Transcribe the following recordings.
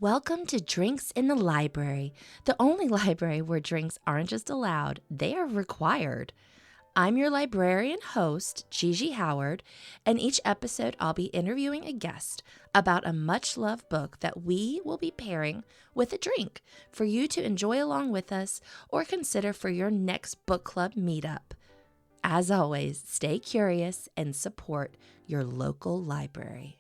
Welcome to Drinks in the Library, the only library where drinks aren't just allowed, they are required. I'm your librarian host, Gigi Howard, and each episode I'll be interviewing a guest about a much-loved book that we will be pairing with a drink for you to enjoy along with us or consider for your next book club meetup. As always, stay curious and support your local library.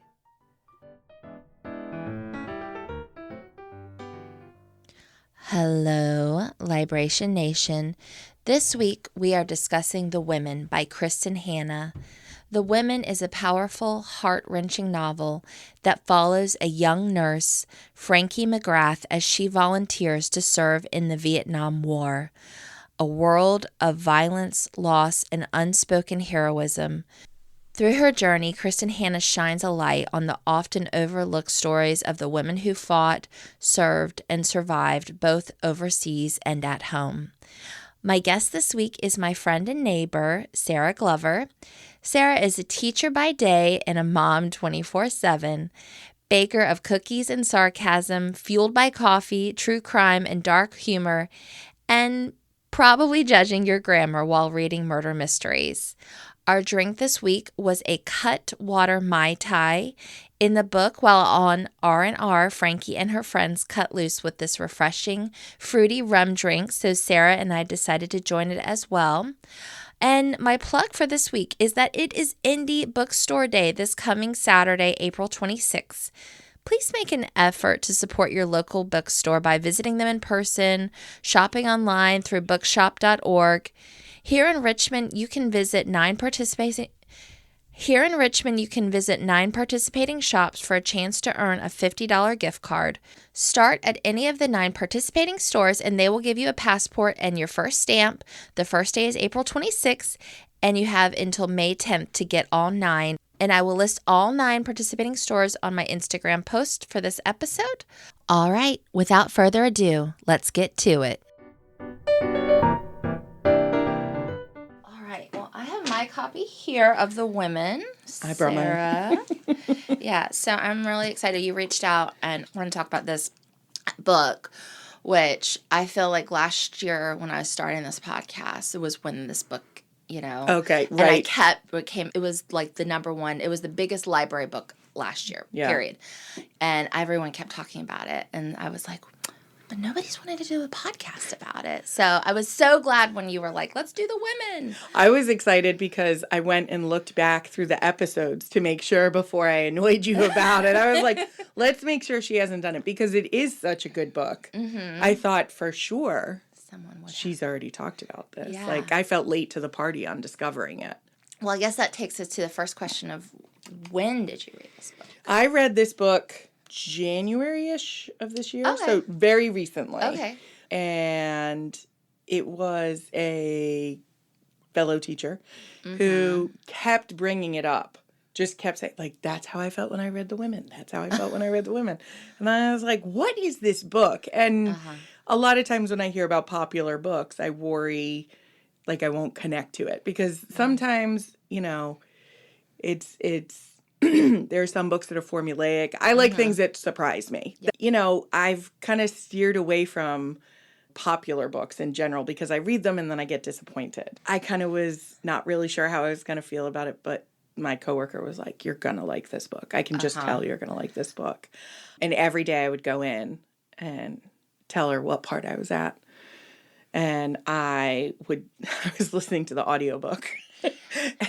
Hello, Libration Nation. This week we are discussing The Women by Kristin Hannah. The Women is a powerful, heart-wrenching novel that follows a young nurse, Frankie McGrath, as she volunteers to serve in the Vietnam War. A world of violence, loss, and unspoken heroism. Through her journey, Kristin Hannah shines a light on the often overlooked stories of the women who fought, served, and survived both overseas and at home. My guest this week is my friend and neighbor, Sarah Glover. Sarah is a teacher by day and a mom 24/7, baker of cookies and sarcasm, fueled by coffee, true crime, and dark humor, and probably judging your grammar while reading murder mysteries. Our drink this week was a Cutwater Mai Tai. In the book, while on R&R, Frankie and her friends cut loose with this refreshing, fruity rum drink, so Sarah and I decided to join it as well. And my plug for this week is that it is Indie Bookstore Day this coming Saturday, April 26th. Please make an effort to support your local bookstore by visiting them in person, shopping online through bookshop.org. Here in Richmond, you can visit 9 participating shops for a chance to earn a $50 gift card. Start at any of the 9 participating stores and they will give you a passport and your first stamp. The first day is April 26th and you have until May 10th to get all 9. And I will list all 9 participating stores on my Instagram post for this episode. All right, without further ado, let's get to it. My copy here of The Women. I brought Sarah. Yeah, so I'm really excited you reached out and want to talk about this book, which I feel like last year when I was starting this podcast, it was when this book, Okay, and right. it was like the number one, it was the biggest library book last year, yeah. period. And everyone kept talking about it, and I was like, but nobody's wanted to do a podcast about it. So I was so glad when you were like, let's do The Women. I was excited because I went and looked back through the episodes to make sure before I annoyed you about it. I was like, let's make sure she hasn't done it because it is such a good book. Mm-hmm. I thought for sure she's already talked about this. Yeah. Like I felt late to the party on discovering it. Well, I guess that takes us to the first question of when did you read this book? I read this book January-ish of this year, okay. So very recently. Okay. And it was a fellow teacher who kept bringing it up, just kept saying, like, that's how I felt when I read The Women. That's how I felt when I read The Women. And I was like, what is this book? And a lot of times when I hear about popular books, I worry, like, I won't connect to it. Because sometimes, it's there are some books that are formulaic. I like things that surprise me. Yeah. I've kind of steered away from popular books in general because I read them and then I get disappointed. I kind of was not really sure how I was going to feel about it, but my coworker was like, you're going to like this book. I can just tell you're going to like this book. And every day I would go in and tell her what part I was at. And I was listening to the audiobook.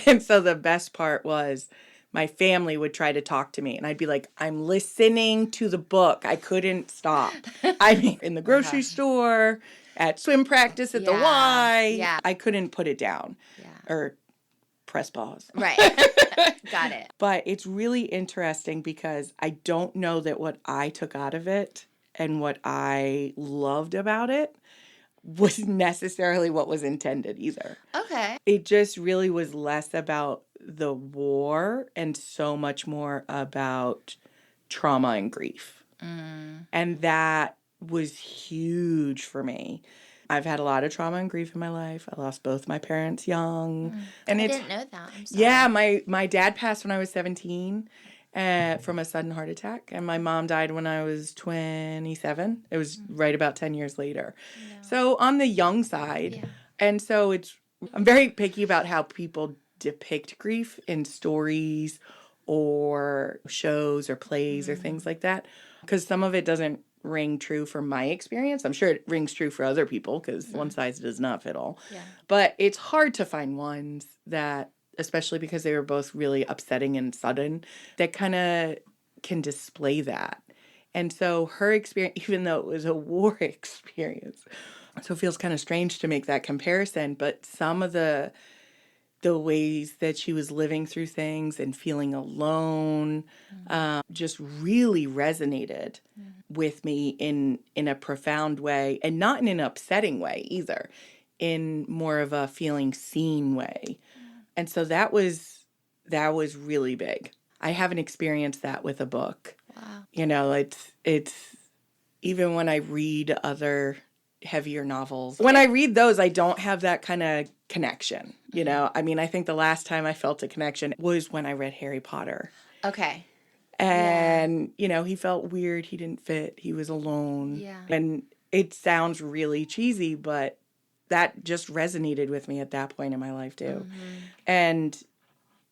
And so the best part was my family would try to talk to me, and I'd be like, I'm listening to the book. I couldn't stop. I mean, in the grocery store, at swim practice at the Y. Yeah. I couldn't put it down or press pause. Right. Got it. But it's really interesting because I don't know that what I took out of it and what I loved about it was necessarily what was intended either. Okay. It just really was less about the war and so much more about trauma and grief. And that was huge for me. I've had a lot of trauma and grief in my life. I lost both my parents young. And I didn't know that. I'm sorry. Yeah, my dad passed when I was 17. from a sudden heart attack. And my mom died when I was 27. It was right about 10 years later. No. So on the young side. Yeah. And so I'm very picky about how people depict grief in stories or shows or plays or things like that. Because some of it doesn't ring true for my experience. I'm sure it rings true for other people because one size does not fit all. Yeah. But it's hard to find ones that, especially because they were both really upsetting and sudden, that kind of can display that. And so her experience, even though it was a war experience, so it feels kind of strange to make that comparison, but some of the ways that she was living through things and feeling alone just really resonated with me in a profound way, and not in an upsetting way either, in more of a feeling seen way. And so that was really big. I haven't experienced that with a book. Wow. You know, it's even when I read other heavier novels, when I read those, I don't have that kind of connection. You know, I mean, I think the last time I felt a connection was when I read Harry Potter. Okay. And, you know, he felt weird. He didn't fit. He was alone. Yeah. And it sounds really cheesy, but that just resonated with me at that point in my life, too. Mm-hmm. And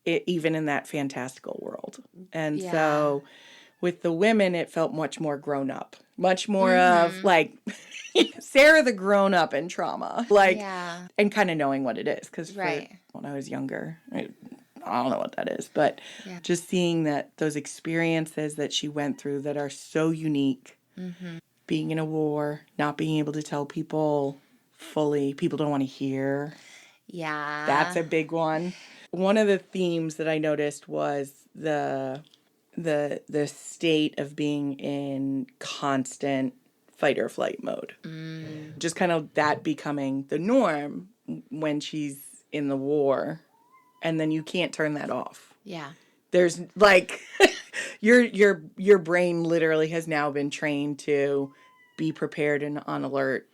even in that fantastical world. And so with the women, it felt much more grown up, much more of like Sarah the grown up in trauma, like, and kind of knowing what it is. Because when I was younger, I don't know what that is, but just seeing that those experiences that she went through that are so unique, being in a war, not being able to tell people fully, people don't want to hear. Yeah. That's a big one. One of the themes that I noticed was the state of being in constant fight or flight mode. Just kind of that becoming the norm when she's in the war, and then you can't turn that off. Yeah. There's like your brain literally has now been trained to be prepared and on alert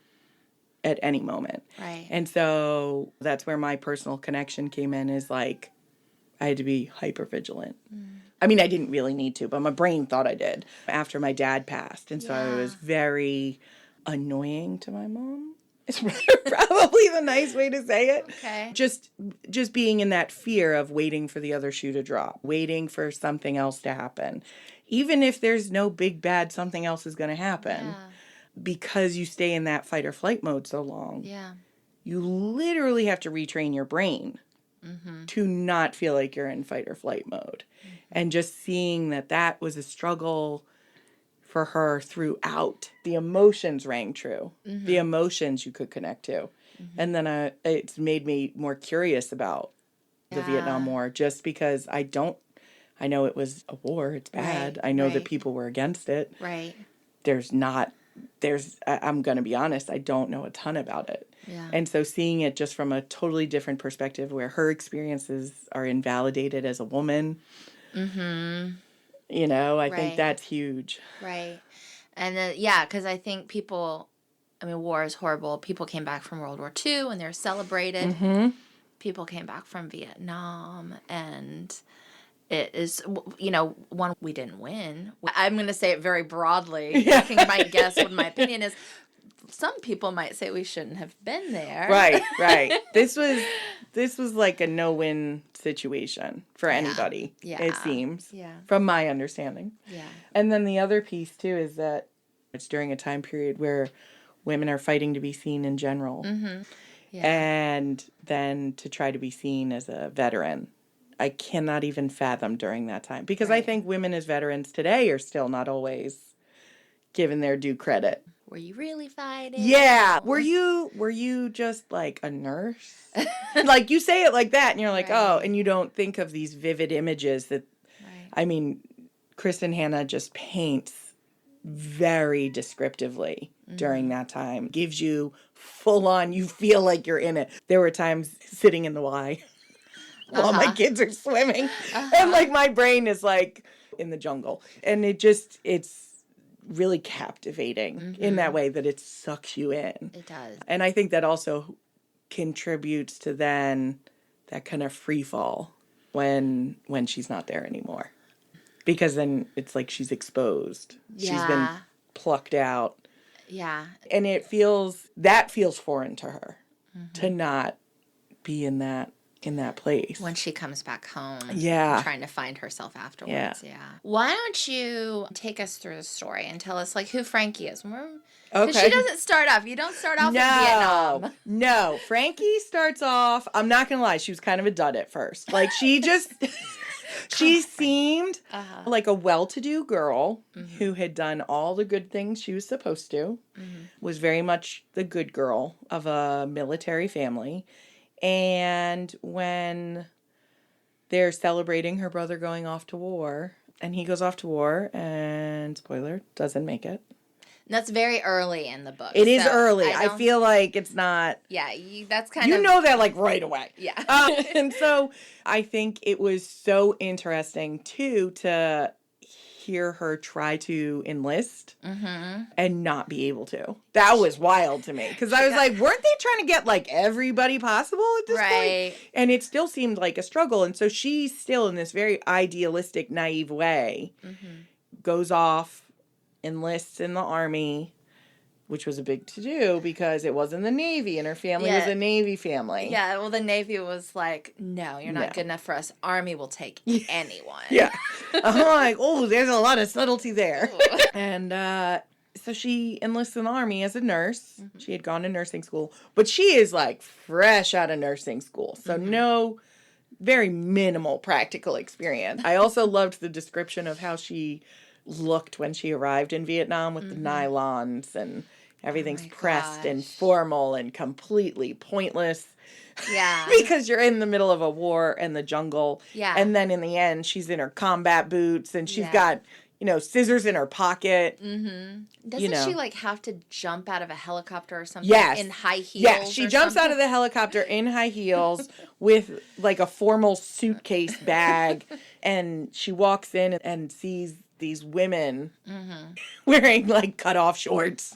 at any moment. Right. And so that's where my personal connection came in, is like I had to be hyper vigilant. I mean, I didn't really need to, but my brain thought I did after my dad passed. And so I was very annoying to my mom. It's probably the nice way to say it. Okay. Just being in that fear of waiting for the other shoe to drop, waiting for something else to happen. Even if there's no big bad, something else is going to happen. Yeah. Because you stay in that fight or flight mode so long. Yeah. You literally have to retrain your brain to not feel like you're in fight or flight mode. And just seeing that was a struggle for her throughout. The emotions rang true. The emotions you could connect to. And then it's made me more curious about the Vietnam War, just because I know it was a war. It's bad. Right, I know that people were against it. Right. I'm going to be honest, I don't know a ton about it. Yeah. And so seeing it just from a totally different perspective, where her experiences are invalidated as a woman, you know, I think that's huge. Right. And then, because I think war is horrible. People came back from World War II and they're celebrated. People came back from Vietnam, and it is, one, we didn't win. I'm going to say it very broadly. Yeah. You might guess what my opinion is. Some people might say we shouldn't have been there. Right. This was like a no-win situation for anybody, it seems, from my understanding. Yeah. And then the other piece, too, is that it's during a time period where women are fighting to be seen in general. Yeah. And then to try to be seen as a veteran. I cannot even fathom during that time. Because I think women as veterans today are still not always given their due credit. Were you really fighting? Yeah. Were you just like a nurse? Like, you say it like that and you're like, oh, and you don't think of these vivid images that, I mean, Kristin Hanna just paints very descriptively during that time. Gives you full on, you feel like you're in it. There were times sitting in the Y while my kids are swimming. And like my brain is like in the jungle. And it's really captivating in that way, that it sucks you in. It does. And I think that also contributes to then that kind of free fall when she's not there anymore. Because then it's like she's exposed. Yeah. She's been plucked out. Yeah. And that feels foreign to her, to not be in that place. When she comes back home. Yeah. Trying to find herself afterwards. Yeah. Why don't you take us through the story and tell us, like, who Frankie is? Because she doesn't start off. You don't start off in Vietnam. No. Frankie starts off, I'm not going to lie, she was kind of a dud at first. Like, she just... She seemed like a well-to-do girl who had done all the good things she was supposed to, was very much the good girl of a military family. And when they're celebrating her brother going off to war, and he goes off to war, and spoiler, doesn't make it. That's very early in the book. It is early. I feel like it's not... Yeah, that's kind of... You know that, like, right away. Yeah. And so I think it was so interesting, too, to hear her try to enlist and not be able to. That was wild to me. Because I was like, weren't they trying to get, like, everybody possible at this point? And it still seemed like a struggle. And so she's still in this very idealistic, naive way, goes off, enlists in the Army, which was a big to-do because it wasn't the Navy, and her family was a Navy family. Yeah, well, the Navy was like, no, you're not good enough for us. Army will take anyone. Yeah. I'm like, oh, there's a lot of subtlety there. And so she enlists in the Army as a nurse. She had gone to nursing school. But she is, like, fresh out of nursing school. So no, very minimal practical experience. I also loved the description of how she looked when she arrived in Vietnam with the nylons and everything's pressed and formal and completely pointless. Yeah. Because you're in the middle of a war in the jungle. Yeah. And then in the end, she's in her combat boots and she's got, scissors in her pocket. Doesn't she, like, have to jump out of a helicopter or something in high heels? Yeah, she jumps out of the helicopter in high heels with, like, a formal suitcase bag. And she walks in and sees these women wearing, like, cut-off shorts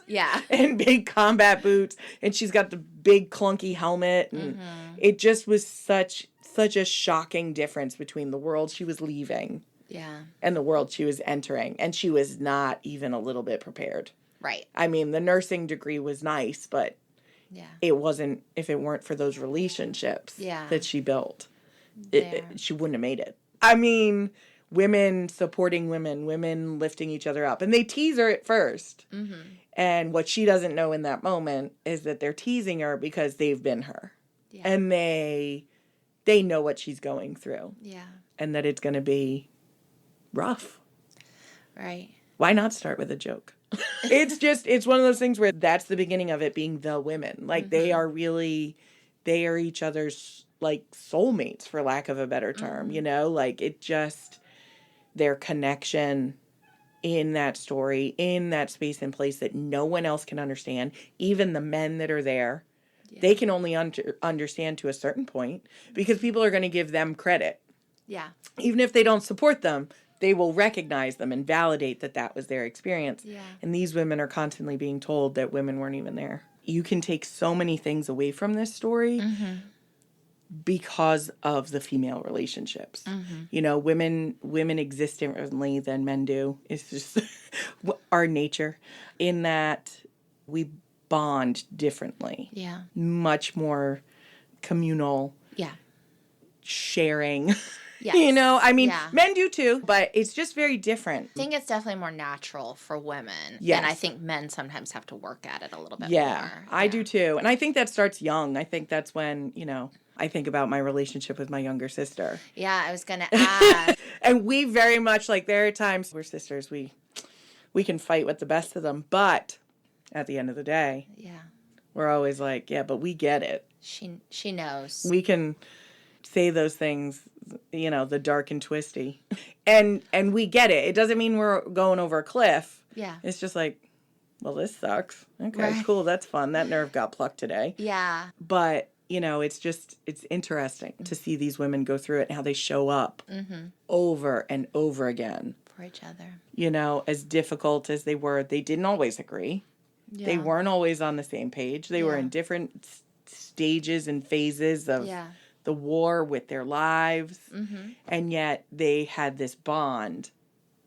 and big combat boots, and she's got the big clunky helmet, and it just was such a shocking difference between the world she was leaving and the world she was entering, and she was not even a little bit prepared. Right. I mean, the nursing degree was nice, but it wasn't, if it weren't for those relationships that she built, she wouldn't have made it. I mean... Women supporting women lifting each other up. And they tease her at first. And what she doesn't know in that moment is that they're teasing her because they've been her. Yeah. And they know what she's going through. Yeah. And that it's going to be rough. Right. Why not start with a joke? It's one of those things where that's the beginning of it being the women. Like, they are each other's, like, soulmates, for lack of a better term, Like, it just... Their connection in that story, in that space and place that no one else can understand, even the men that are there, they can only understand to a certain point because people are going to give them credit. Yeah. Even if they don't support them, they will recognize them and validate that was their experience. Yeah. And these women are constantly being told that women weren't even there. You can take so many things away from this story. Because of the female relationships. Women exist differently than men do. It's just our nature in that we bond differently. Yeah. Much more communal. Yeah. Sharing. Yes. Men do too, but it's just very different. I think it's definitely more natural for women. Yes. And I think men sometimes have to work at it a little bit more. Yeah, I do too. And I think that starts young. I think that's when, I think about my relationship with my younger sister. Yeah, I was going to ask. And we very much, like, there are times we're sisters, we can fight with the best of them, but at the end of the day, we're always like, yeah, but we get it. She knows. We can say those things, the dark and twisty. And we get it. It doesn't mean we're going over a cliff. Yeah. It's just like, well, this sucks. Okay, cool, that's fun. That nerve got plucked today. Yeah. But... it's interesting to see these women go through it and how they show up over and over again. For each other. As difficult as they were, they didn't always agree. Yeah. They weren't always on the same page. They were in different stages and phases of the war with their lives. And yet they had this bond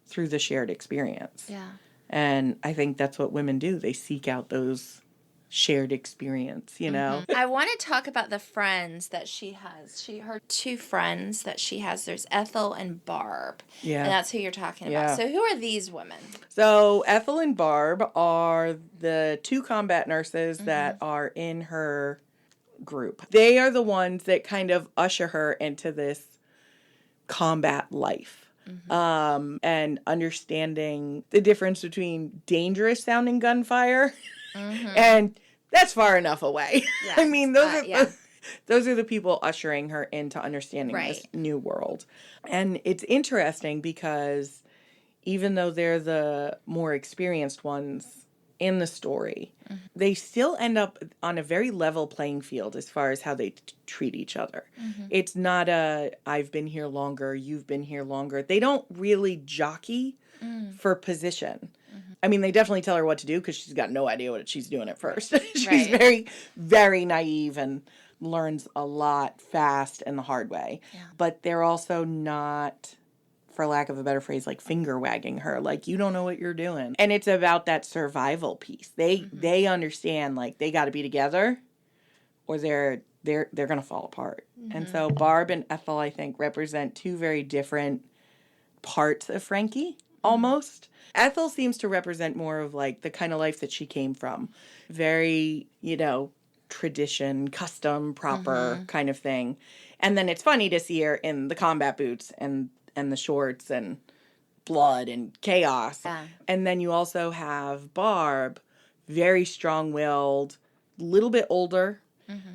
through the shared experience. Yeah. And I think that's what women do. They seek out those shared experience, you know? I want to talk about the friends that she has. Her two friends that she has. There's Ethel and Barb. Yeah. And that's who you're talking about. So who are these women? So Ethel and Barb are the two combat nurses that are in her group. They are the ones that kind of usher her into this combat life. And understanding the difference between dangerous sounding gunfire and that's far enough away. Yeah. I mean, those are the people ushering her into understanding this new world. And it's interesting because even though they're the more experienced ones in the story, they still end up on a very level playing field as far as how they treat each other. It's not I've been here longer, you've been here longer. They don't really jockey for position. I mean, they definitely tell her what to do because she's got no idea what she's doing at first. She's very, very naive and learns a lot fast and the hard way. Yeah. But they're also not, for lack of a better phrase, like finger wagging her, like, you don't know what you're doing. And it's about that survival piece. They understand, like, they got to be together or they're going to fall apart. And so Barb and Ethel, I think, represent two very different parts of Frankie, almost. Ethel seems to represent more of, like, the kind of life that she came from. Very, tradition, custom, proper kind of thing. And then it's funny to see her in the combat boots and the shorts and blood and chaos. Yeah. And then you also have Barb, very strong-willed, little bit older.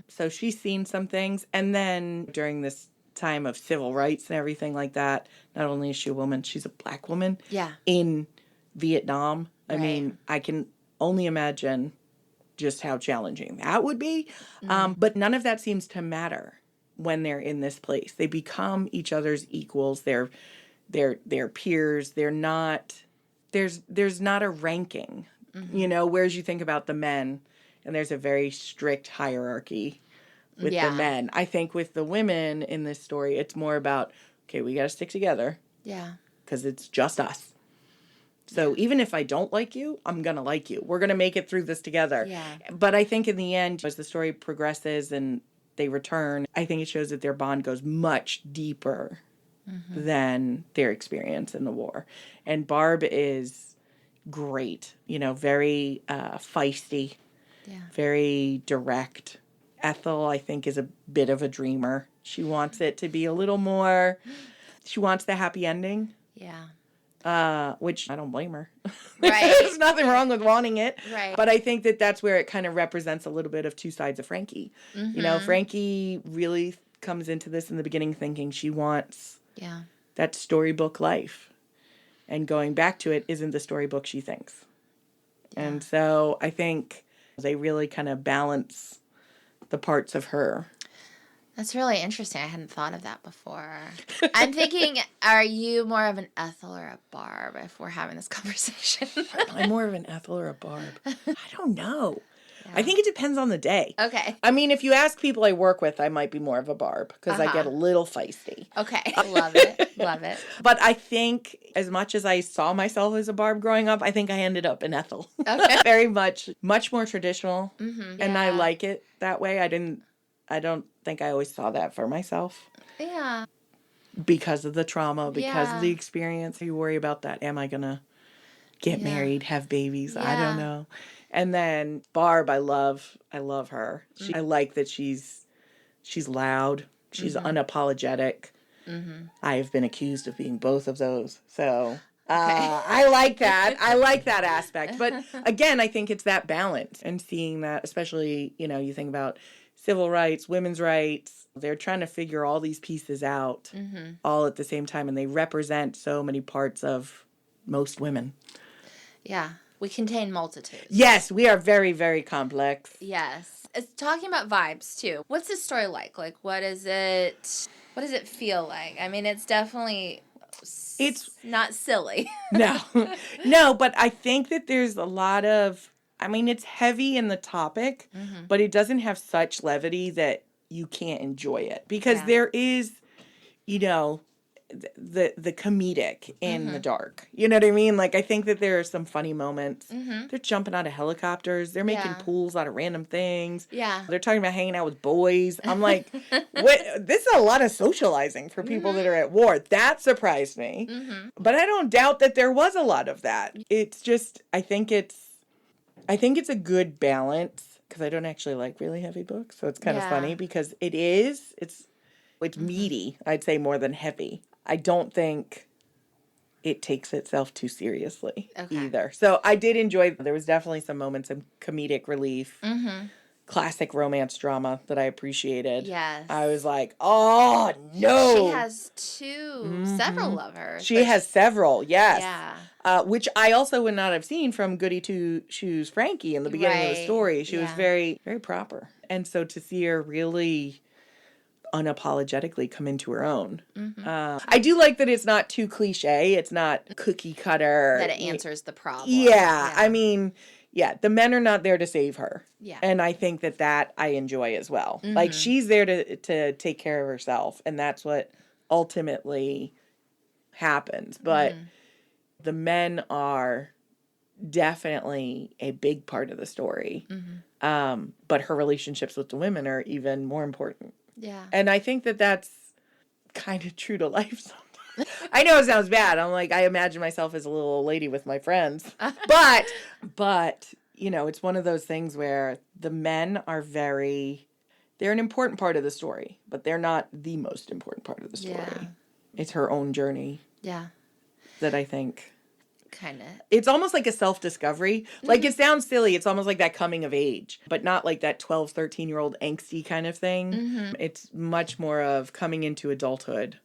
So she's seen some things. And then during this time of civil rights and everything like that, not only is she a woman, she's a black woman in Vietnam. I mean, I can only imagine just how challenging that would be. But none of that seems to matter when they're in this place. They become each other's equals. They're peers. They're not, there's not a ranking, whereas you think about the men and there's a very strict hierarchy with the men. I think with the women in this story, it's more about, okay, we got to stick together. Yeah. Because it's just us. So even if I don't like you, I'm going to like you. We're going to make it through this together. Yeah. But I think in the end, as the story progresses and they return, I think it shows that their bond goes much deeper than their experience in the war. And Barb is great, very feisty, very direct. Ethel, I think, is a bit of a dreamer. She wants it to be a little more, she wants the happy ending. Yeah. Which I don't blame her. Right. There's nothing wrong with wanting it. Right. But I think that that's where it kind of represents a little bit of two sides of Frankie. Frankie really comes into this in the beginning thinking she wants that storybook life. And going back to it isn't the storybook she thinks. Yeah. And so I think they really kind of balance the parts of her. That's really interesting. I hadn't thought of that before. I'm thinking, are you more of an Ethel or a Barb if we're having this conversation? I'm more of an Ethel or a Barb. I don't know. Yeah. I think it depends on the day. Okay. I mean, if you ask people I work with, I might be more of a Barb because I get a little feisty. Okay. Love it. Love it. But I think as much as I saw myself as a Barb growing up, I think I ended up in Ethel. Okay. Very much more traditional. And I like it that way. I don't think I always saw that for myself. Yeah. Because of the trauma, because of the experience. You worry about that. Am I going to get married, have babies? Yeah. I don't know. And then Barb, I love her. I like that she's loud. She's unapologetic. I have been accused of being both of those. So I like that. I like that aspect. But again, I think it's that balance and seeing that, especially, you think about civil rights, women's rights. They're trying to figure all these pieces out all at the same time. And they represent so many parts of most women. Yeah. We contain multitudes. Yes, we are very, very complex. Yes. It's talking about vibes, too. What's this story like? Like, what does it feel like? I mean, it's definitely... It's not silly. No, but I think that there's a lot of... I mean, it's heavy in the topic, but it doesn't have such levity that you can't enjoy it. Because there is, the comedic in the dark. You know what I mean? Like, I think that there are some funny moments. They're jumping out of helicopters. They're making pools out of random things. Yeah. They're talking about hanging out with boys. I'm like, what? This is a lot of socializing for people that are at war. That surprised me. But I don't doubt that there was a lot of that. It's just, I think it's a good balance, because I don't actually like really heavy books. So it's kind of funny because it's meaty, I'd say, more than heavy. I don't think it takes itself too seriously either. So I did enjoy, there was definitely some moments of comedic relief, classic romance drama that I appreciated. Yes. I was like, oh, no. She has several lovers. She has several, yes. Yeah. Which I also would not have seen from Goody Two Shoes Frankie in the beginning of the story. She was very, very proper. And so to see her really unapologetically come into her own. I do like that it's not too cliche. It's not cookie cutter. That it answers the problem. Yeah. I mean, the men are not there to save her. Yeah. And I think that I enjoy as well. Like, she's there to take care of herself, and that's what ultimately happens. But the men are definitely a big part of the story. But her relationships with the women are even more important. Yeah. And I think that that's kind of true to life sometimes. I know it sounds bad. I'm like, I imagine myself as a little old lady with my friends. But, you know, it's one of those things where the men are they're an important part of the story, but they're not the most important part of the story. Yeah. It's her own journey. Yeah. That I think... Kind of. It's almost like a self-discovery. Like, it sounds silly. It's almost like that coming of age, but not like that 12, 13-year-old angsty kind of thing. It's much more of coming into adulthood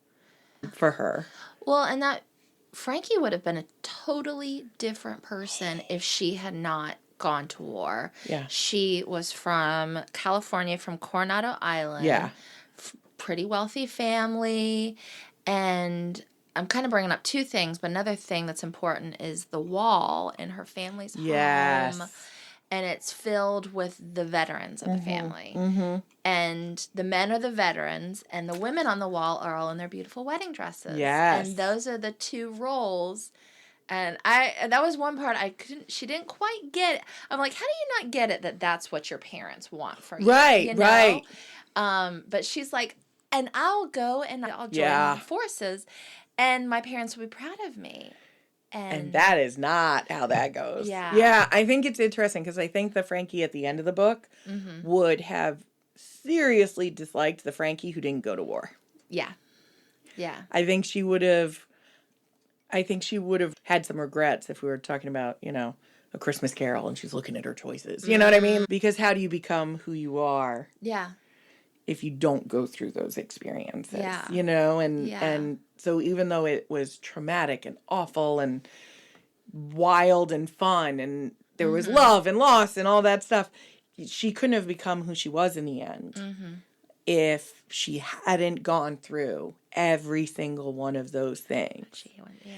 for her. Well, and that Frankie would have been a totally different person if she had not gone to war. Yeah. She was from California, from Coronado Island. Yeah. Pretty wealthy family, and I'm kind of bringing up two things, but another thing that's important is the wall in her family's home. And it's filled with the veterans of the family. And the men are the veterans, and the women on the wall are all in their beautiful wedding dresses. Yes. And those are the two roles. And that was one part she didn't quite get it. I'm like, how do you not get it that that's what your parents want for you? Right, you know? right. But she's like, and I'll go and I'll join forces. And my parents will be proud of me. And that is not how that goes. Yeah. Yeah, I think it's interesting because I think the Frankie at the end of the book would have seriously disliked the Frankie who didn't go to war. Yeah. Yeah. I think she would have had some regrets if we were talking about, you know, A Christmas Carol and she's looking at her choices. You know what I mean? Because how do you become who you are? Yeah. If you don't go through those experiences, Yeah. you know, and so even though it was traumatic and awful and wild and fun and there was love and loss and all that stuff, she couldn't have become who she was in the end if she hadn't gone through every single one of those things.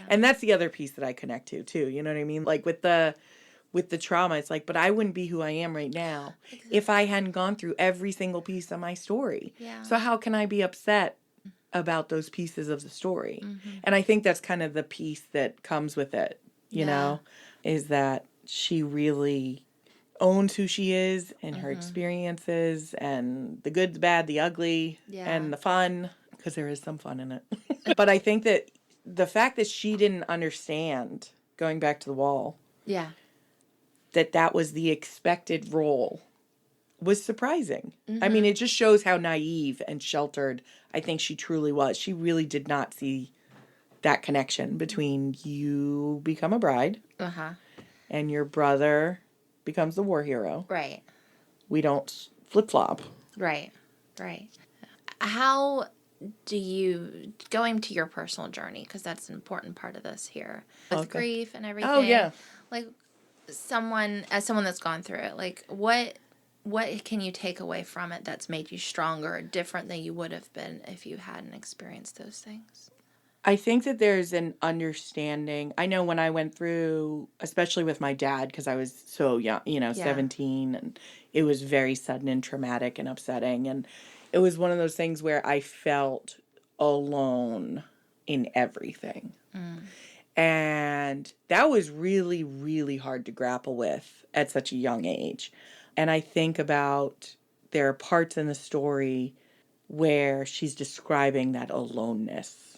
And that's the other piece that I connect to too. You know what I mean? Like with the trauma, it's like, but I wouldn't be who I am right now if I hadn't gone through every single piece of my story. Yeah. So how can I be upset about those pieces of the story? And I think that's kind of the piece that comes with it, you know, is that she really owns who she is and her experiences and the good, the bad, the ugly, and the fun, because there is some fun in it. But I think that the fact that she didn't understand, going back to the wall, that was the expected role was surprising. I mean, it just shows how naive and sheltered I think she truly was. She really did not see that connection between you become a bride and your brother becomes the war hero. Right. We don't flip-flop. Right. Right. How do you, going to your personal journey, because that's an important part of this here, with grief and everything. Oh, yeah. Like, as someone that's gone through it, like, what can you take away from it that's made you stronger or different than you would have been if you hadn't experienced those things? I think that there's an understanding. I know when I went through, especially with my dad, because I was so young, 17, and it was very sudden and traumatic and upsetting. And it was one of those things where I felt alone in everything. And that was really, really hard to grapple with at such a young age. And I think about there are parts in the story where she's describing that aloneness.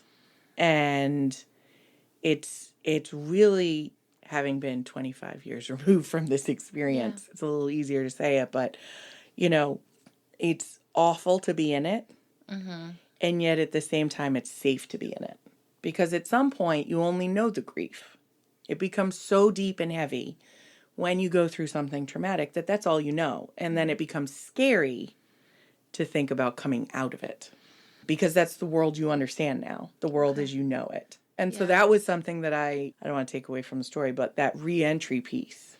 And it's really, having been 25 years removed from this experience, it's a little easier to say it, but, you know, it's awful to be in it. And yet at the same time, it's safe to be in it. Because at some point, you only know the grief. It becomes so deep and heavy when you go through something traumatic that that's all you know. And then it becomes scary to think about coming out of it. Because that's the world you understand now. The world as you know it. And so that was something that I don't want to take away from the story, but that re-entry piece,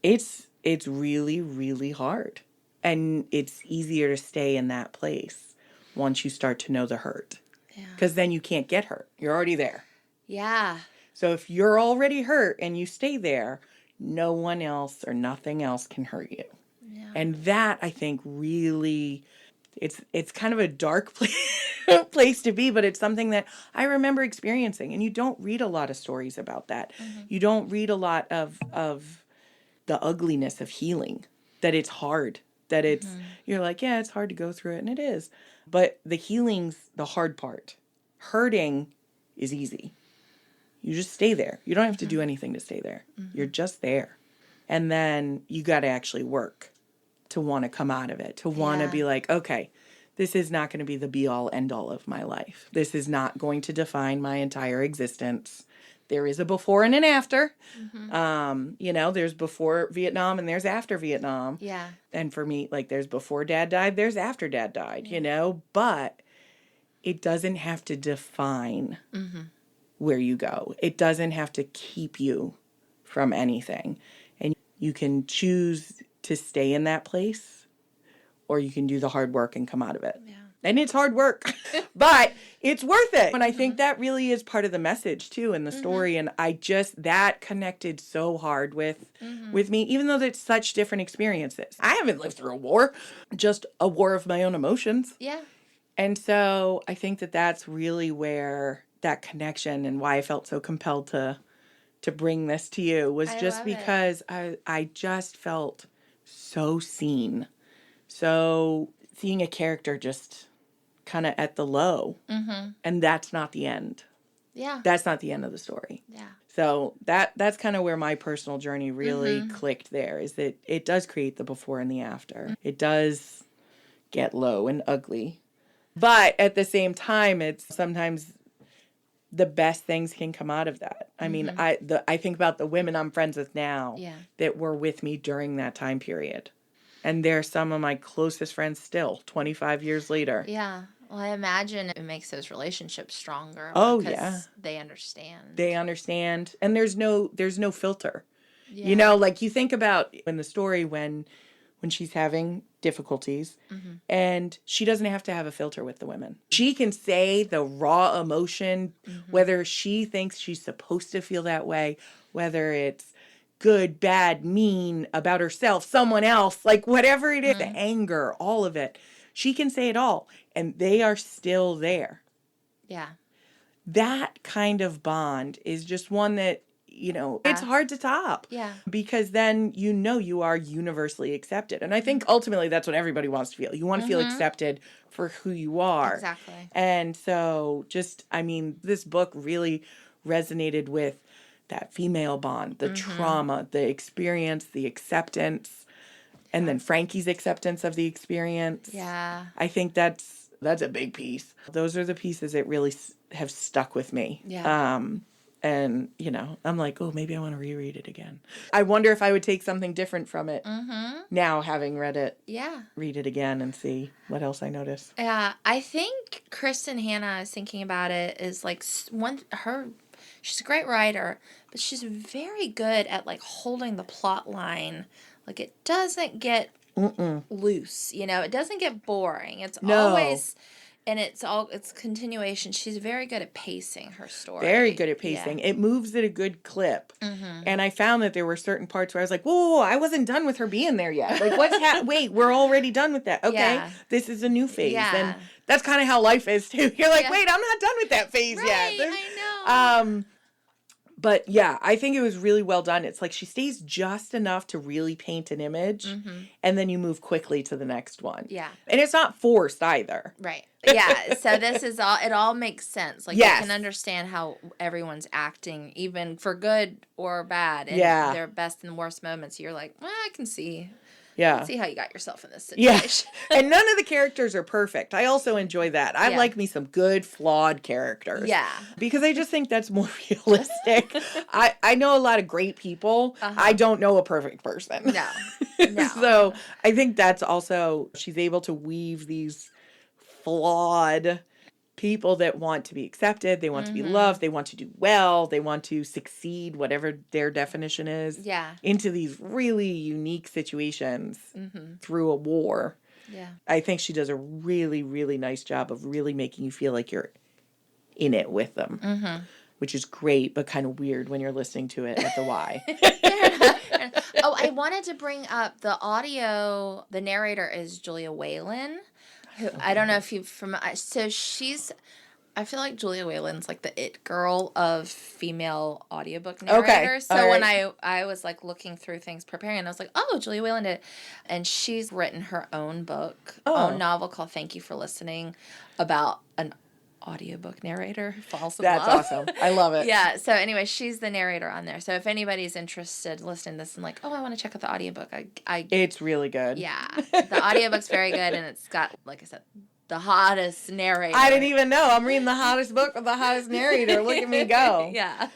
it's really, really hard. And it's easier to stay in that place once you start to know the hurt. Because then you can't get hurt. You're already there. Yeah. So if you're already hurt and you stay there, no one else or nothing else can hurt you. Yeah. And that, I think, really, it's kind of a dark place to be, but it's something that I remember experiencing. And you don't read a lot of stories about that. You don't read a lot of the ugliness of healing, that it's hard, that it's, you're like, yeah, it's hard to go through it, and it is. But the healing's the hard part. Hurting is easy. You just stay there. You don't have to do anything to stay there. You're just there. And then you got to actually work to want to come out of it, to want to be like, okay, this is not going to be the be-all, end-all of my life. This is not going to define my entire existence. There is a before and an after. You know, there's before Vietnam and there's after Vietnam. Yeah. And for me, like, there's before Dad died, there's after Dad died, you know? But it doesn't have to define where you go. It doesn't have to keep you from anything. And you can choose to stay in that place, or you can do the hard work and come out of it. Yeah. And it's hard work, but it's worth it. And I think that really is part of the message, too, in the story. And that connected so hard with me, even though it's such different experiences. I haven't lived through a war, just a war of my own emotions. Yeah. And so I think that that's really where that connection and why I felt so compelled to bring this to you was just because I just felt so seen. So seeing a character just kind of at the low, and that's not the end. Yeah. That's not the end of the story. Yeah. So that's kind of where my personal journey really clicked there, is that it does create the before and the after. It does get low and ugly. But at the same time, it's sometimes the best things can come out of that. I mean, I think about the women I'm friends with now that were with me during that time period. And they're some of my closest friends still, 25 years later. Yeah. Well, I imagine it makes those relationships stronger. Oh, because they understand. They understand. And there's no filter. Yeah. You know, like you think about in the story when she's having difficulties and she doesn't have to have a filter with the women. She can say the raw emotion, whether she thinks she's supposed to feel that way, whether it's good, bad, mean, about herself, someone else, like whatever it is, the anger, all of it. She can say it all, and they are still there. Yeah. That kind of bond is just one that, you know, it's hard to top. Yeah. Because then you know you are universally accepted. And I think ultimately that's what everybody wants to feel. You want to feel accepted for who you are. Exactly. And so this book really resonated with that female bond, the trauma, the experience, the acceptance, and then Frankie's acceptance of the experience. Yeah. I think that's a big piece. Those are the pieces that really have stuck with me. Yeah. And, you know, I'm like, oh, maybe I want to reread it again. I wonder if I would take something different from it now, having read it. Yeah. Read it again and see what else I notice. Yeah. I think Kristin Hanna, I was thinking about it, is like she's a great writer, but she's very good at like holding the plot line. Like it doesn't get loose, you know, it doesn't get boring. It's always, and it's continuation. She's very good at pacing her story. Very good at pacing. Yeah. It moves at a good clip. And I found that there were certain parts where I was like, whoa, I wasn't done with her being there yet. Like, what's wait, we're already done with that. Okay, this is a new phase. Yeah. And that's kind of how life is too. You're like, Yeah. wait, I'm not done with that phase Right, yet. I know. But yeah, I think it was really well done. It's like she stays just enough to really paint an image, and then you move quickly to the next one. Yeah. And it's not forced either. Right. Yeah. So this is all, it all makes sense. Like, Yes. you can understand how everyone's acting, even for good or bad. And Yeah. their best and worst moments. You're like, well, I can see Yeah. how you got yourself in this Yeah. situation. And none of the characters are perfect. I also enjoy that. I Yeah. like me some good, flawed characters. Yeah. Because I just think that's more realistic. I know a lot of great people. I don't know a perfect person. No. No. So I think that's also, she's able to weave these flawed people that want to be accepted, they want to be loved, they want to do well, they want to succeed, whatever their definition is, Yeah. into these really unique situations through a war. Yeah. I think she does a really, really nice job of really making you feel like you're in it with them, which is great, but kind of weird when you're listening to it at the Y. Oh, I wanted to bring up the audio. The narrator is Julia Whalen. Who, I don't know if you've so she's, I feel like Julia Whalen's like the it girl of female audiobook narrators. So when I was like looking through things preparing, and I was like, oh, Julia Whalen did. And she's written her own book, own novel called Thank You for Listening, about an audiobook narrator who falls in love. That's awesome. I love it. Yeah. So anyway, she's the narrator on there. So if anybody's interested listening to this and like, oh, I want to check out the audiobook, It's really good. yeah. The audiobook's very good, and it's got, like I said, the hottest narrator. I didn't even know. I'm reading the hottest book with the hottest narrator. Look at me go. Yeah.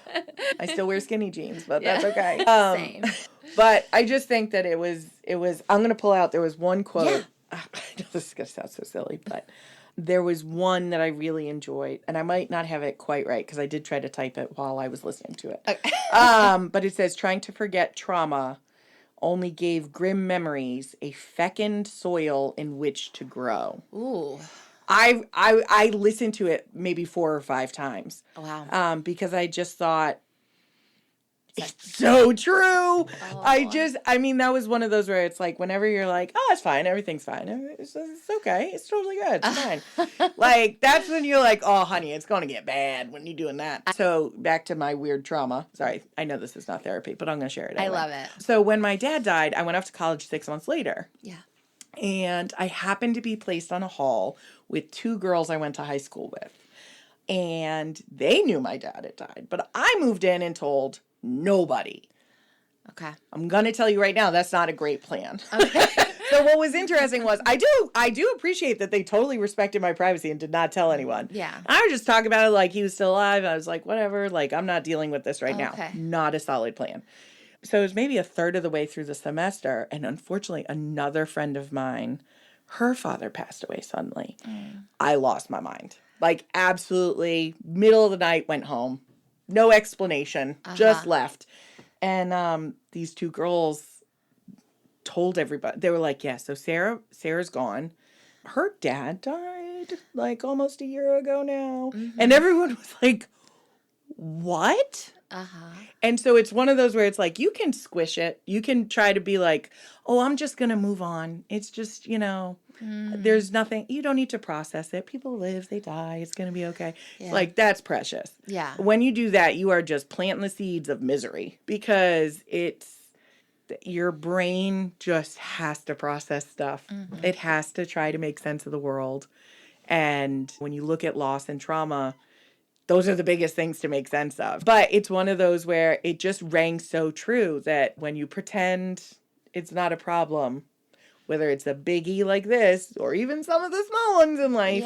I still wear skinny jeans, but Yeah. that's okay. Same. But I just think that it was, I'm going to pull out, there was one quote. Yeah. I know this is going to sound so silly, but there was one that I really enjoyed, and I might not have it quite right because I did try to type it while I was listening to it. Okay. But it says, trying to forget trauma only gave grim memories a fecund soil in which to grow. Ooh. I listened to it maybe 4 or 5 times. Wow. Because I just thought, it's so true. Oh. I mean, that was one of those where it's like, whenever you're like, oh, it's fine, everything's fine. It's okay. It's totally good. It's fine. Like, that's when you're like, oh, honey, it's going to get bad when you're doing that. So back to my weird trauma. Sorry, I know this is not therapy, but I'm going to share it anyway. I love it. So when my dad died, I went off to college 6 months later. Yeah. And I happened to be placed on a hall with 2 girls I went to high school with. And they knew my dad had died. But I moved in and told nobody. Okay. I'm going to tell you right now, that's not a great plan. Okay. So what was interesting was I do appreciate that they totally respected my privacy and did not tell anyone. Yeah. I was just talking about it like he was still alive. I was like, whatever, like I'm not dealing with this right now. Okay. Not a solid plan. So it was maybe a third of the way through the semester, and unfortunately another friend of mine, her father passed away suddenly. I lost my mind. Like absolutely middle of the night, went home. No explanation, just left. And these 2 girls told everybody. They were like, yeah, so Sarah's gone. Her dad died like almost a year ago now. And everyone was like, what? And so it's one of those where it's like, you can squish it. You can try to be like, oh, I'm just going to move on. It's just, there's nothing, you don't need to process it. People live, they die. It's going to be okay. Yeah. Like, that's precious. Yeah. When you do that, you are just planting the seeds of misery because your brain just has to process stuff. It has to try to make sense of the world. And when you look at loss and trauma, those are the biggest things to make sense of. But it's one of those where it just rang so true that when you pretend it's not a problem, whether it's a biggie like this or even some of the small ones in life,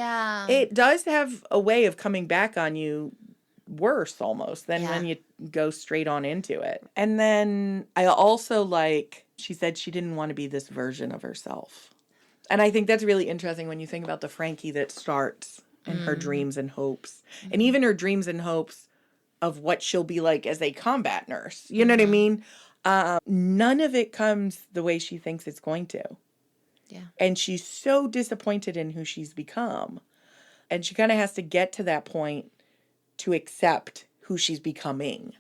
it does have a way of coming back on you worse almost than when you go straight on into it. And then I also she said she didn't want to be this version of herself. And I think that's really interesting when you think about the Frankie that starts and her dreams and hopes. And even her dreams and hopes of what she'll be like as a combat nurse. You know what I mean? None of it comes the way she thinks it's going to. Yeah. And she's so disappointed in who she's become. And she kind of has to get to that point to accept who she's becoming.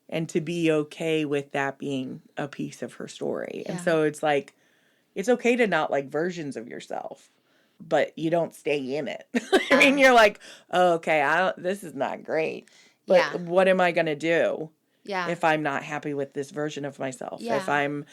And to be okay with that being a piece of her story. Yeah. And so it's like, it's okay to not like versions of yourself. but you don't stay in it. I mean, you're like, oh, okay, this is not great. But what am I going to do if I'm not happy with this version of myself? If I'm,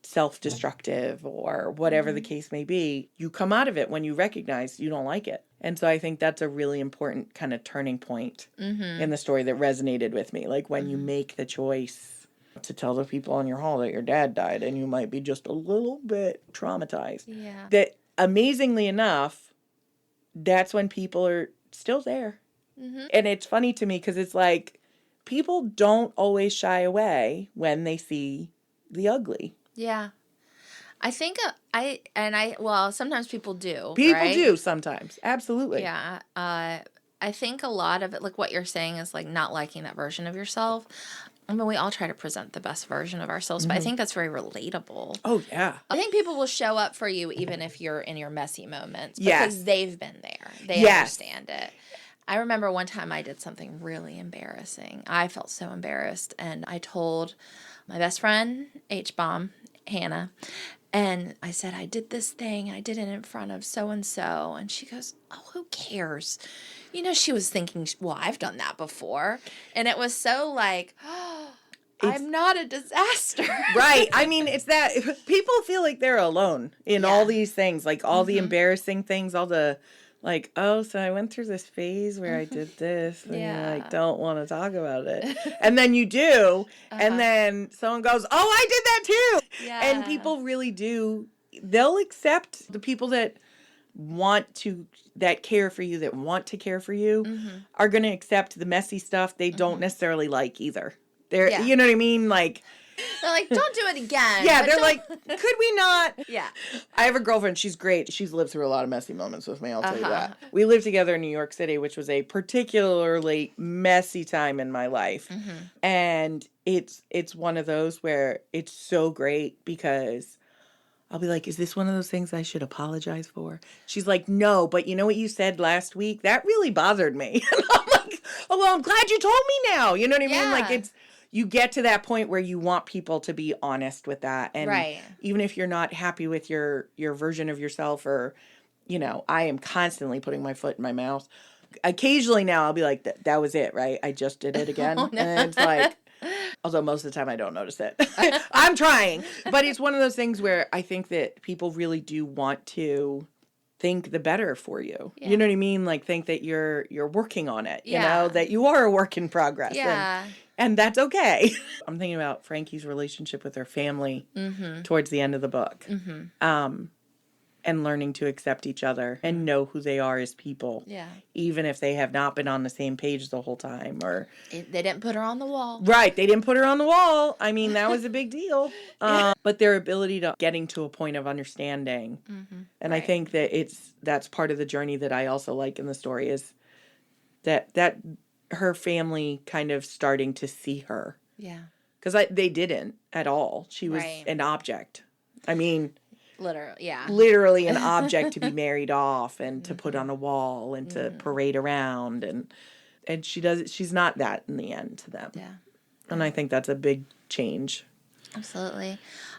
self-destructive or whatever the case may be, you come out of it when you recognize you don't like it. And so I think that's a really important kind of turning point in the story that resonated with me. Like when you make the choice to tell the people in your hall that your dad died and you might be just a little bit traumatized. Yeah. That amazingly enough, that's when people are still there. And it's funny to me because it's like people don't always shy away when they see the ugly. Yeah. I think sometimes people do. People do sometimes. Absolutely. Yeah. I think a lot of it, like what you're saying, is like not liking that version of yourself. I mean, we all try to present the best version of ourselves, but I think that's very relatable. Oh, yeah. I think people will show up for you even if you're in your messy moments because they've been there. They understand it. I remember one time I did something really embarrassing. I felt so embarrassed, and I told my best friend, H-Bomb, Hannah, and I said, I did this thing, and I did it in front of so-and-so, and she goes, oh, who cares? She was thinking, well, I've done that before, and it was so like, oh, I'm not a disaster. Right. I mean, it's that people feel like they're alone in all these things, like all the embarrassing things, all the like, oh, so I went through this phase where I did this, and you like don't want to talk about it, and then you do, and then someone goes, oh, I did that too, and people really do. They'll accept the people that care for you, that want to care for you, are going to accept the messy stuff they don't necessarily like either. You know what I mean? Like, they're like, don't do it again. Yeah, they're like, could we not? Yeah. I have a girlfriend. She's great. She's lived through a lot of messy moments with me. I'll tell you that. We lived together in New York City, which was a particularly messy time in my life. And it's one of those where it's so great because I'll be like, is this one of those things I should apologize for? She's like, no, but you know what you said last week? That really bothered me. And I'm like, oh, well, I'm glad you told me now. You know what I mean? Like you get to that point where you want people to be honest with that. And even if you're not happy with your version of yourself, or, I am constantly putting my foot in my mouth. Occasionally now I'll be like, that was it, right? I just did it again. Oh, no. And it's like, although most of the time I don't notice it. I'm trying. But it's one of those things where I think that people really do want to think the better for you. You know what I mean? Like think that you're working on it, that you are a work in progress. Yeah. And that's okay. I'm thinking about Frankie's relationship with her family towards the end of the book. And learning to accept each other and know who they are as people. Yeah. Even if they have not been on the same page the whole time. Or they didn't put her on the wall. Right. They didn't put her on the wall. I mean, that was a big deal. But their ability to getting to a point of understanding. And I think that that's part of the journey that I also like in the story is that her family kind of starting to see her. Yeah. Because they didn't at all. She was an object. I mean... Literally an object to be married off and to put on a wall and to parade around. And she's not that in the end to them. Yeah. And I think that's a big change. Absolutely.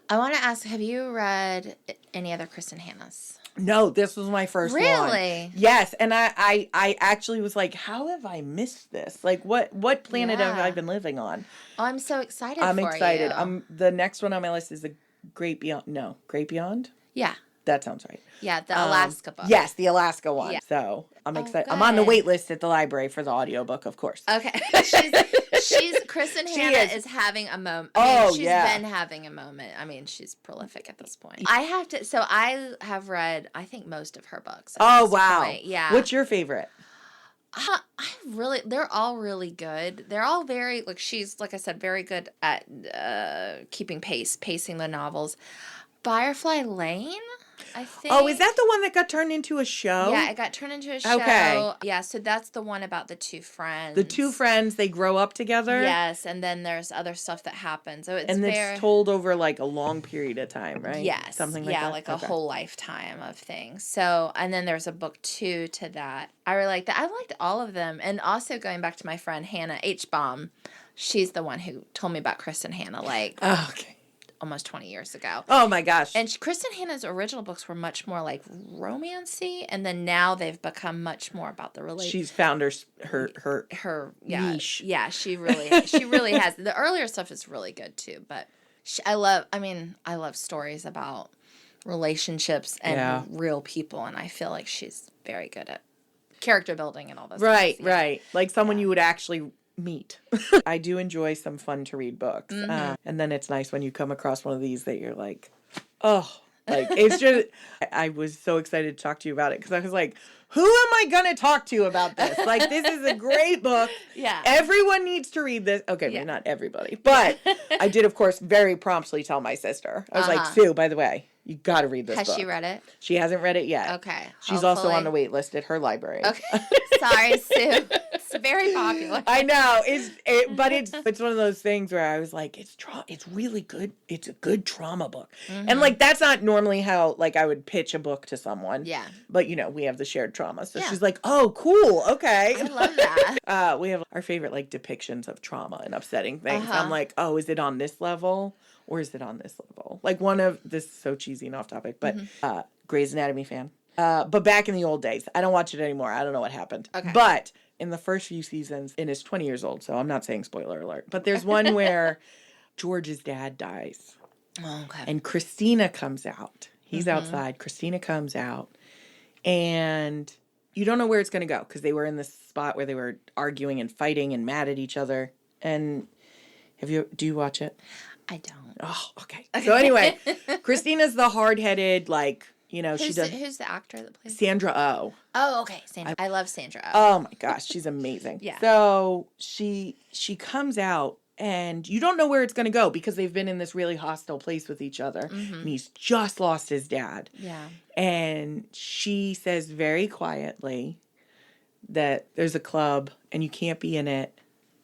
I want to ask, have you read any other Kristin Hanna's? No, this was my first one. Really? Yes. And I actually was like, how have I missed this? Like, what planet have I been living on? Oh, I'm so excited I'm for excited. you. The next one on my list is the Great Beyond. No, Great Beyond? Yeah. That sounds right. Yeah, the Alaska book. Yes, the Alaska one. Yeah. So I'm excited. I'm on the wait list at the library for the audiobook, of course. Okay. Kristin Hanna is having a moment. She's been having a moment. I mean, she's prolific at this point. I have read, I think, most of her books. Oh, wow. Point. Yeah. What's your favorite? They're all really good. They're all very, she's, like I said, very good at keeping pacing the novels. Firefly Lane, I think. Oh, is that the one that got turned into a show? Yeah, it got turned into a show. Okay. Yeah, so that's the one about the two friends. The two friends, they grow up together? Yes, and then there's other stuff that happens. So it's told over, a long period of time, right? Yes. Something like that? Yeah, a whole lifetime of things. So, and then there's a book 2 to that. I really like that. I liked all of them. And also going back to my friend Hannah H-Bomb, she's the one who told me about Kristin Hanna, oh, okay. almost 20 years ago. Oh my gosh. And Kristin Hannah's original books were much more like romancy, and then now they've become much more about the relationship. She's found her niche. Yeah, she really has. The earlier stuff is really good too, but I love stories about relationships and real people, and I feel like she's very good at character building and all those things. Yeah. Right. Like someone you would actually meet. I do enjoy some fun to read books. And then it's nice when you come across one of these that you're like, oh, like it's just, I was so excited to talk to you about it because I was like, who am I going to talk to about this? Like, this is a great book. Yeah. Everyone needs to read this. Okay, maybe not everybody, but I did, of course, very promptly tell my sister. I was like, Sue, by the way, you got to read this book. Has she read it? She hasn't read it yet. Okay. She's also on the wait list at her library. Okay. Sorry, Sue. It's very popular. I know. But it's one of those things where I was like, it's really good. It's a good trauma book. And like that's not normally how like I would pitch a book to someone. Yeah. But you know, we have the shared trauma. So she's like, "Oh, cool. Okay." I love that. We have our favorite like depictions of trauma and upsetting things. I'm like, "Oh, is it on this level or is it on this level?" Like this is so cheesy and off topic, but Grey's Anatomy fan. But back in the old days, I don't watch it anymore. I don't know what happened. Okay. But in the first few seasons, and it's 20 years old, so I'm not saying spoiler alert, but there's one where George's dad dies. Oh, okay. And Christina comes out. He's outside. Christina comes out. And you don't know where it's going to go because they were in this spot where they were arguing and fighting and mad at each other. And do you watch it? I don't. Oh, okay. So anyway, Christina's the hard-headed, like, you know, who's the actor that plays Sandra Oh. Oh, okay. Sandra. I love Sandra Oh. Oh my gosh, she's amazing. Yeah. So she comes out and you don't know where it's going to go because they've been in this really hostile place with each other. And he's just lost his dad. Yeah. And she says very quietly that there's a club and you can't be in it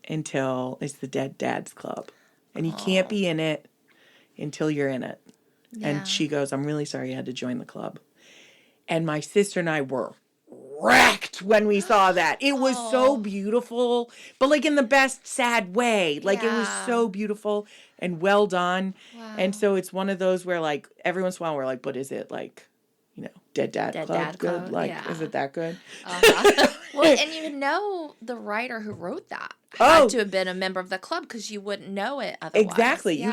until it's the dead dad's club. And you can't be in it until you're in it. Yeah. And she goes, "I'm really sorry you had to join the club." And my sister and I were wrecked when we saw that. It was so beautiful, but like in the best sad way. Like it was so beautiful and well done. Wow. And so it's one of those where like every once in a while we're like, but is it like, you know, Dead Dad Club good? Club, like, is it that good? Well, and you know the writer who wrote that had to have been a member of the club because you wouldn't know it otherwise. Exactly. Yeah.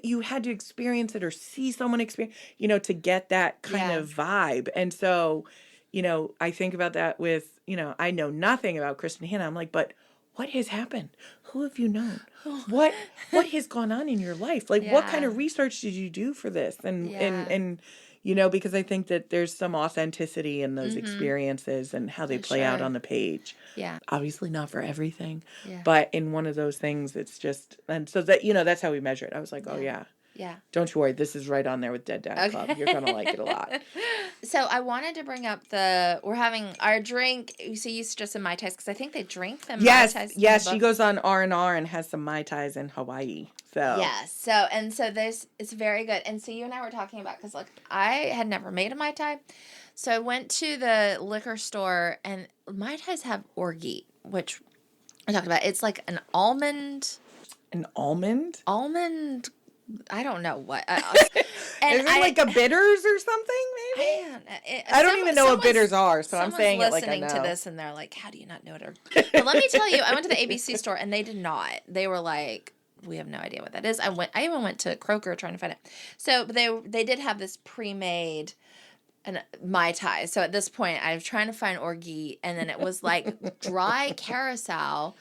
You had to experience it or see someone experience, you know, to get that kind of vibe. And so, you know, I think about that with, you know, I know nothing about Kristin Hannah. I'm like, but what has happened? Who have you known? What has gone on in your life? Like, what kind of research did you do for this? And you know, because I think that there's some authenticity in those experiences and how they play out on the page. Yeah. Obviously not for everything, but in one of those things, it's just, and so that, you know, that's how we measure it. I was like, oh yeah. Yeah. Don't you worry. This is right on there with Dead Dad Club. You're going to like it a lot. So I wanted to bring up we're having our drink. So you suggested some Mai Tais because I think they drink them. Yes. Mai Tais Yes. She goes on R&R and has some Mai Tais in Hawaii. So. Yes. So this it's very good. And so you and I were talking about, because like I had never made a Mai Tai. So I went to the liquor store and Mai Tais have orgeat, which I talked about. It's like an almond. An almond? Almond. I don't know what. And is it like a bitters or something, maybe? I don't even know what bitters are, so I'm saying it like I know. Listening to this, and they're like, how do you not know it? But let me tell you, I went to the ABC store, and they did not. They were like, we have no idea what that is. I even went to Kroger trying to find it. So they did have this pre-made Mai Tai. So at this point, I was trying to find orgeat, and then it was like dry carousel.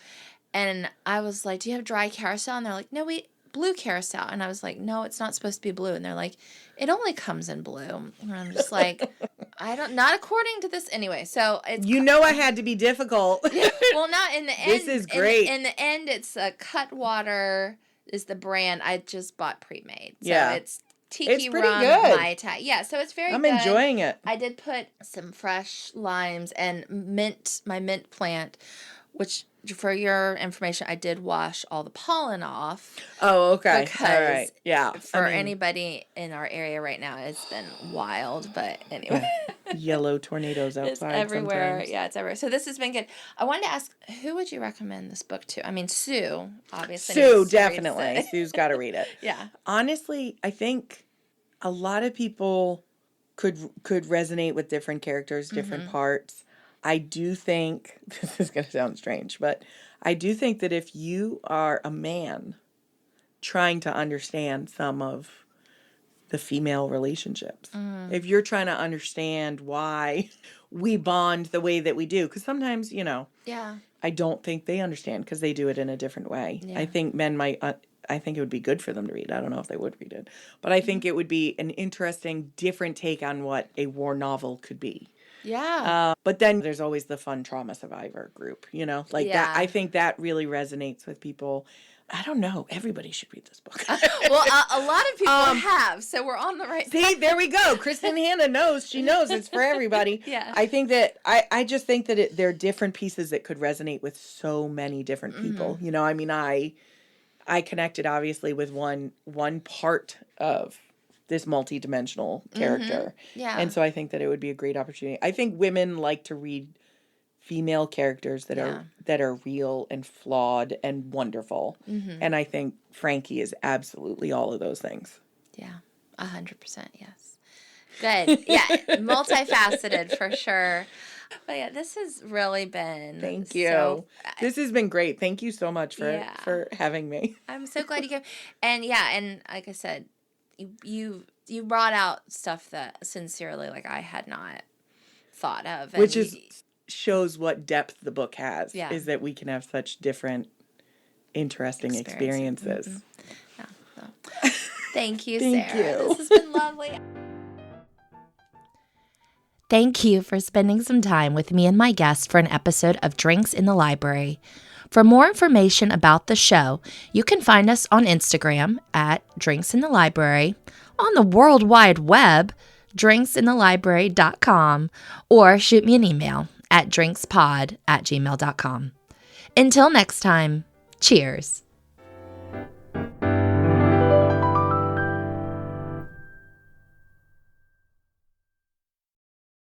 And I was like, do you have dry carousel? And they're like, no, blue carousel. And I was like, no, it's not supposed to be blue. And they're like, it only comes in blue. And I'm just like, not according to this. Anyway, so it's. You know I had to be difficult. Well, not in the end. This is great. In the end, it's Cutwater is the brand. I just bought pre-made. So it's Tiki Rum Mai Tai. Yeah, so it's very good. I'm enjoying it. I did put some fresh limes and mint, my mint plant, which for your information, I did wash all the pollen off. Oh, okay. Because all right. Yeah. for anybody in our area right now, it's been wild. But anyway. Yellow tornadoes outside. It's everywhere. Sometimes. Yeah, it's everywhere. So this has been good. I wanted to ask, who would you recommend this book to? I mean, Sue, obviously. Sue, definitely. Sue's got to read it. Yeah. Honestly, I think a lot of people could resonate with different characters, different parts. I do think, this is going to sound strange, but I do think that if you are a man trying to understand some of the female relationships, if you're trying to understand why we bond the way that we do, because sometimes, I don't think they understand because they do it in a different way. Yeah. I think men might, I think it would be good for them to read. I don't know if they would read it, but I think it would be an interesting, different take on what a war novel could be. Yeah. But then there's always the fun trauma survivor group, that. I think that really resonates with people. I don't know. Everybody should read this book. Well, a lot of people have, so we're on the right See, there we go. Kristin Hanna knows. She knows it's for everybody. Yeah. I think that, I just think that there are different pieces that could resonate with so many different people. I connected obviously with one part of this multi-dimensional character. Yeah. And so I think that it would be a great opportunity. I think women like to read female characters that are real and flawed and wonderful. And I think Frankie is absolutely all of those things. Yeah. 100%. Yes. Good. Yeah. Multifaceted for sure. But yeah, this has really been. Thank you. This has been great. Thank you so much for having me. I'm so glad you came. And and like I said, you brought out stuff that sincerely, like, I had not thought of, and which shows what depth the book has. Yeah. Is that we can have such different, interesting experiences. Yeah. So. Thank you, Thank Sarah. you. This has been lovely. Thank you for spending some time with me and my guest for an episode of Drinks in the Library. For more information about the show, you can find us on Instagram at Drinks in the Library, on the World Wide Web, drinksinthelibrary.com, or shoot me an email at drinkspod@gmail.com. Until next time, cheers.